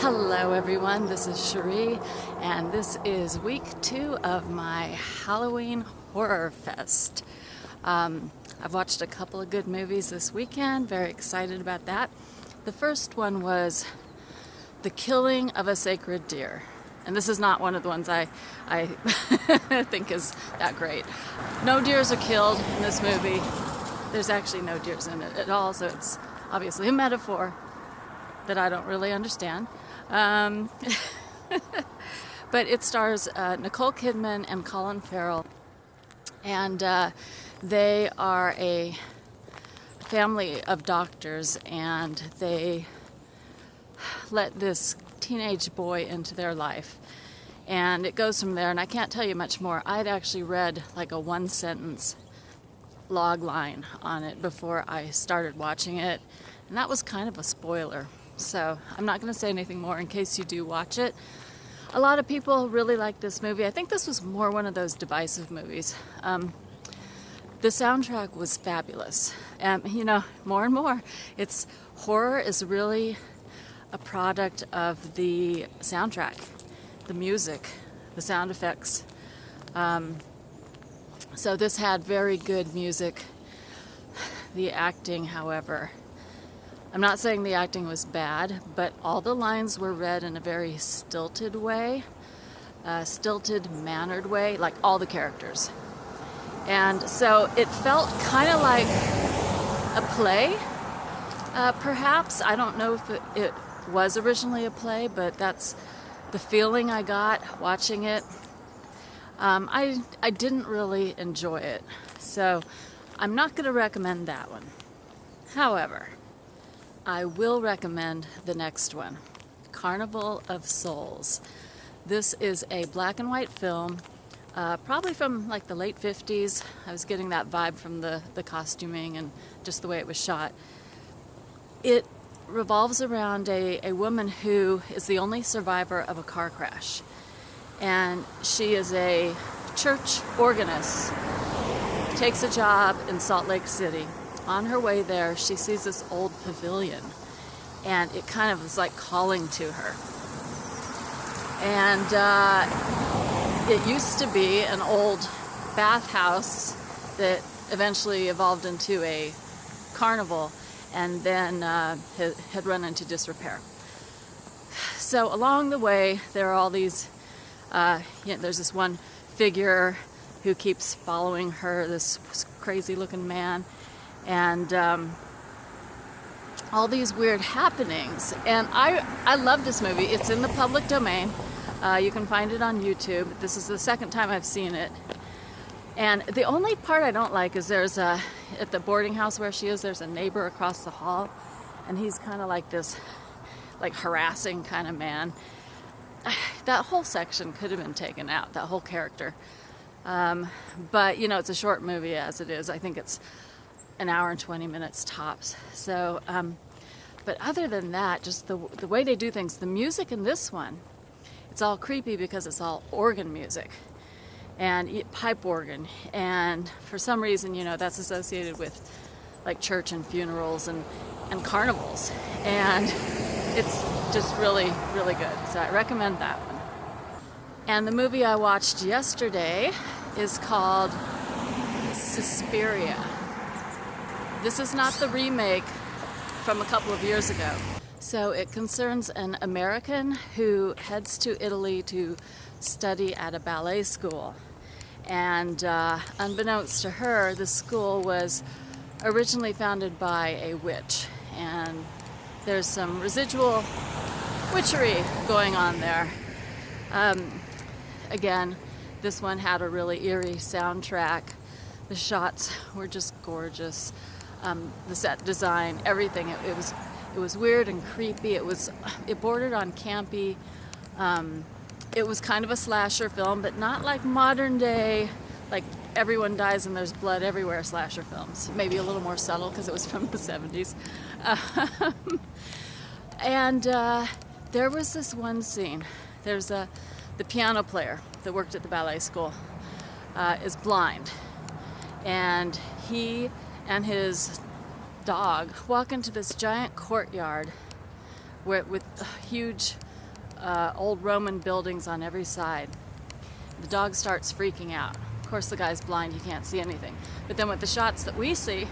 Hello everyone, this is Cherie, and this is week 2 of my Halloween Horror Fest. I've watched a couple of good movies this weekend, very excited about that. The first one was The Killing of a Sacred Deer. And this is not one of the ones I think is that great. No deers are killed in this movie. There's actually no deers in it at all, so it's obviously a metaphor that I don't really understand. But it stars Nicole Kidman and Colin Farrell. And they are a family of doctors, and they let this teenage boy into their life. And it goes from there, and I can't tell you much more. I'd actually read like a one-sentence log line on it before I started watching it, and that was kind of a spoiler. So I'm not going to say anything more in case you do watch it. A lot of people really like this movie. I think this was more one of those divisive movies. The soundtrack was fabulous. And, more and more, horror is really a product of the soundtrack, the music, the sound effects. So this had very good music. The acting, however, I'm not saying the acting was bad, but all the lines were read in a very stilted way, stilted, mannered way, like all the characters. And so it felt kind of like a play, perhaps. I don't know if it was originally a play, but that's the feeling I got watching it. I didn't really enjoy it, so I'm not going to recommend that one. However, I will recommend the next one, Carnival of Souls. This is a black and white film, probably from like the late 50s. I was getting that vibe from the costuming and just the way it was shot. It revolves around a woman who is the only survivor of a car crash. And she is a church organist, takes a job in Salt Lake City. On her way there, she sees this old pavilion, and it kind of is like calling to her. And it used to be an old bathhouse that eventually evolved into a carnival, and then had run into disrepair. So along the way, there are all these, there's this one figure who keeps following her, this crazy-looking man, and all these weird happenings. And I love this movie. It's in the public domain. You can find it on YouTube. This is the second time I've seen it. And the only part I don't like is at the boarding house where she is, there's a neighbor across the hall, and he's kind of like this, like harassing kind of man. That whole section could have been taken out, that whole character. But, it's a short movie as it is. I think it's an hour and 20 minutes tops. So, but other than that, just the way they do things, the music in this one, it's all creepy because it's all organ music and pipe organ. And for some reason, that's associated with like church and funerals and carnivals. And it's just really, really good. So I recommend that one. And the movie I watched yesterday is called Suspiria. This is not the remake from a couple of years ago. So it concerns an American who heads to Italy to study at a ballet school. And unbeknownst to her, the school was originally founded by a witch. And there's some residual witchery going on there. Again, this one had a really eerie soundtrack. The shots were just gorgeous. The set design, everything. It was weird and creepy. It bordered on campy. It was kind of a slasher film, but not like modern day, like everyone dies and there's blood everywhere slasher films. Maybe a little more subtle because it was from the 70s. And there was this one scene. There's the piano player that worked at the ballet school is blind, and he and his dog walk into this giant courtyard with huge old Roman buildings on every side. The dog starts freaking out. Of course, the guy's blind, he can't see anything. But then with the shots that we see,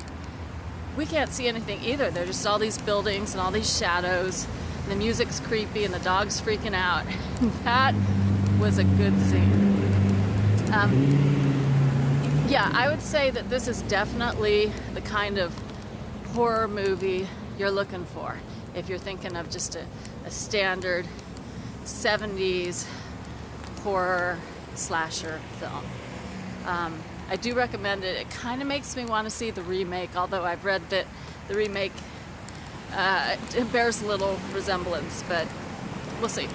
we can't see anything either. They're just all these buildings and all these shadows. And the music's creepy and the dog's freaking out. That was a good scene. Yeah, I would say that this is definitely the kind of horror movie you're looking for. If you're thinking of just a standard 70s horror slasher film. I do recommend it. It kind of makes me want to see the remake, although I've read that the remake it bears little resemblance, but we'll see.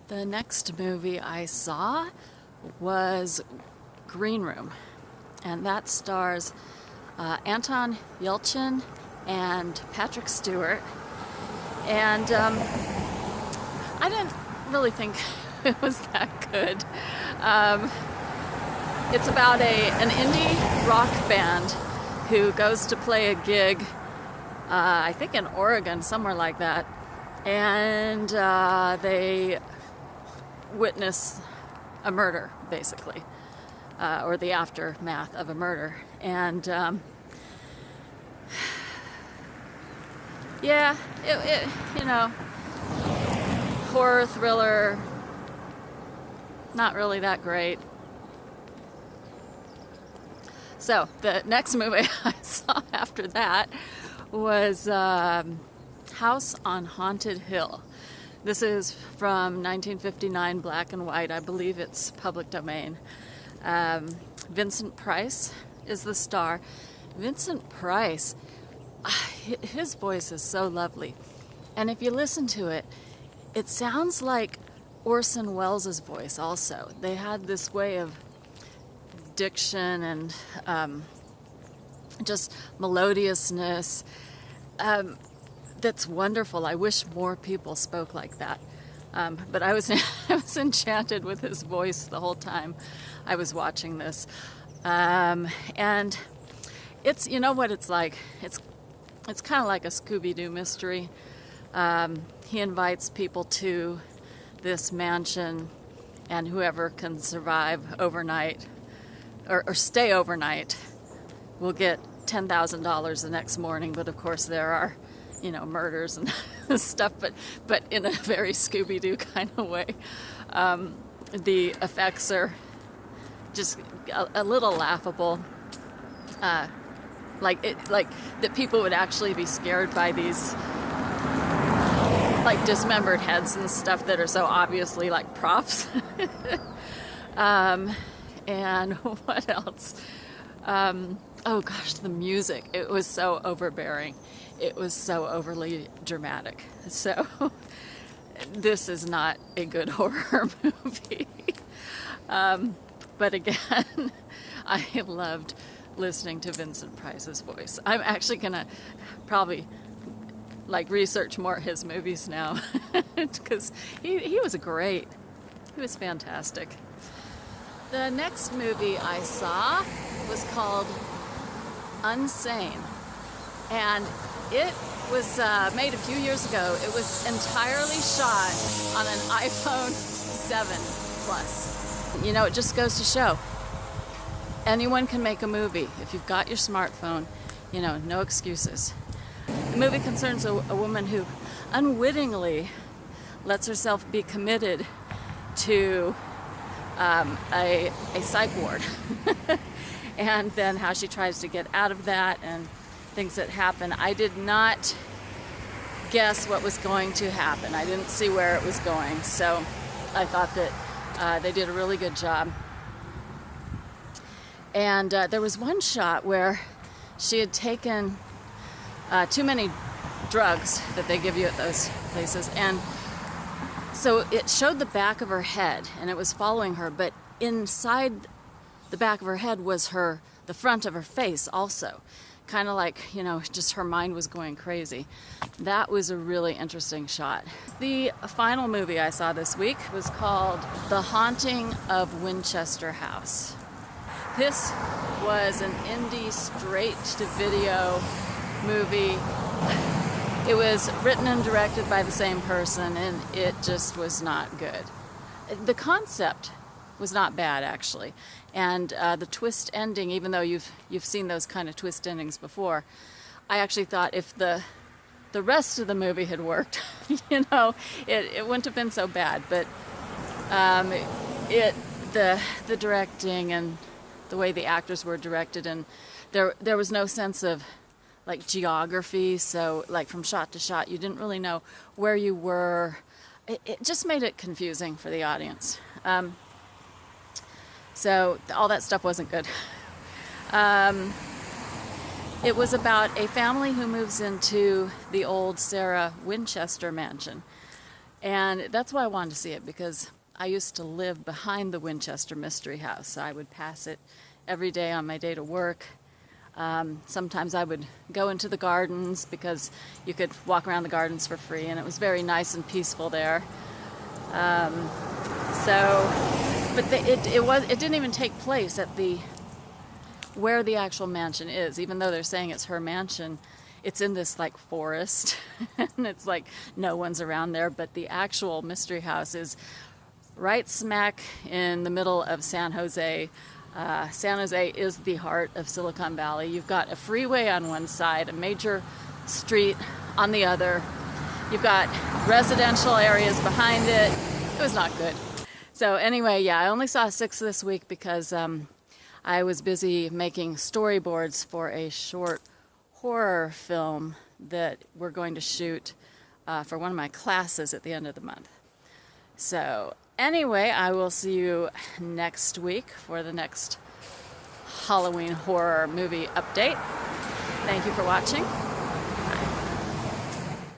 The next movie I saw was Green Room, and that stars Anton Yelchin and Patrick Stewart. And I didn't really think it was that good. It's about an indie rock band who goes to play a gig, I think in Oregon, somewhere like that, and they witness a murder, basically, or the aftermath of a murder. And yeah, it you know, horror thriller, not really that great. So the next movie I saw after that was House on Haunted Hill. This is from 1959, black and white. I believe it's public domain. Vincent Price is the star. Vincent Price, his voice is so lovely. And if you listen to it, it sounds like Orson Welles' voice also. They had this way of diction and just melodiousness that's wonderful. I wish more people spoke like that. But I was enchanted with his voice the whole time I was watching this. And it's, you know what it's like? It's kind of like a Scooby-Doo mystery. He invites people to this mansion, and whoever can survive overnight or stay overnight will get $10,000 the next morning. But of course there are, you know, murders and stuff, but in a very Scooby-Doo kind of way. The effects are just a little laughable. Like that people would actually be scared by these like dismembered heads and stuff that are so obviously like props. And what else? Oh gosh, the music. It was so overbearing. It was so overly dramatic. So this is not a good horror movie. But again, I loved listening to Vincent Price's voice. I'm actually gonna probably like research more of his movies now because he was great. He was fantastic. The next movie I saw was called Unsane, and it was made a few years ago. It was entirely shot on an iPhone 7 Plus. You know, it just goes to show anyone can make a movie. If you've got your smartphone, you know, no excuses. The movie concerns a woman who unwittingly lets herself be committed to a psych ward. And then how she tries to get out of that and things that happen. I did not guess what was going to happen. I didn't see where it was going. So I thought that they did a really good job. And there was one shot where she had taken too many drugs that they give you at those places. And so it showed the back of her head and it was following her, but inside the back of her head was the front of her face also. Kind of like, you know, just her mind was going crazy. That was a really interesting shot. The final movie I saw this week was called The Haunting of Winchester House. This was an indie straight-to-video movie. It was written and directed by the same person, and it just was not good. The concept was not bad, actually, and the twist ending, even though you've seen those kind of twist endings before, I actually thought if the rest of the movie had worked, you know, it wouldn't have been so bad. But the directing and the way the actors were directed, and there was no sense of like geography, so like from shot to shot you didn't really know where you were. It just made it confusing for the audience. So all that stuff wasn't good. It was about a family who moves into the old Sarah Winchester mansion, and that's why I wanted to see it, because I used to live behind the Winchester Mystery House. I would pass it every day on my day to work. Sometimes I would go into the gardens because you could walk around the gardens for free, and it was very nice and peaceful there. It didn't even take place at where the actual mansion is, even though they're saying it's her mansion. It's in this like forest, and it's like no one's around there. But the actual mystery house is right smack in the middle of San Jose. San Jose is the heart of Silicon Valley. You've got a freeway on one side, a major street on the other. You've got residential areas behind it. It was not good. So anyway, yeah, I only saw 6 this week because I was busy making storyboards for a short horror film that we're going to shoot for one of my classes at the end of the month. So anyway, I will see you next week for the next Halloween horror movie update. Thank you for watching.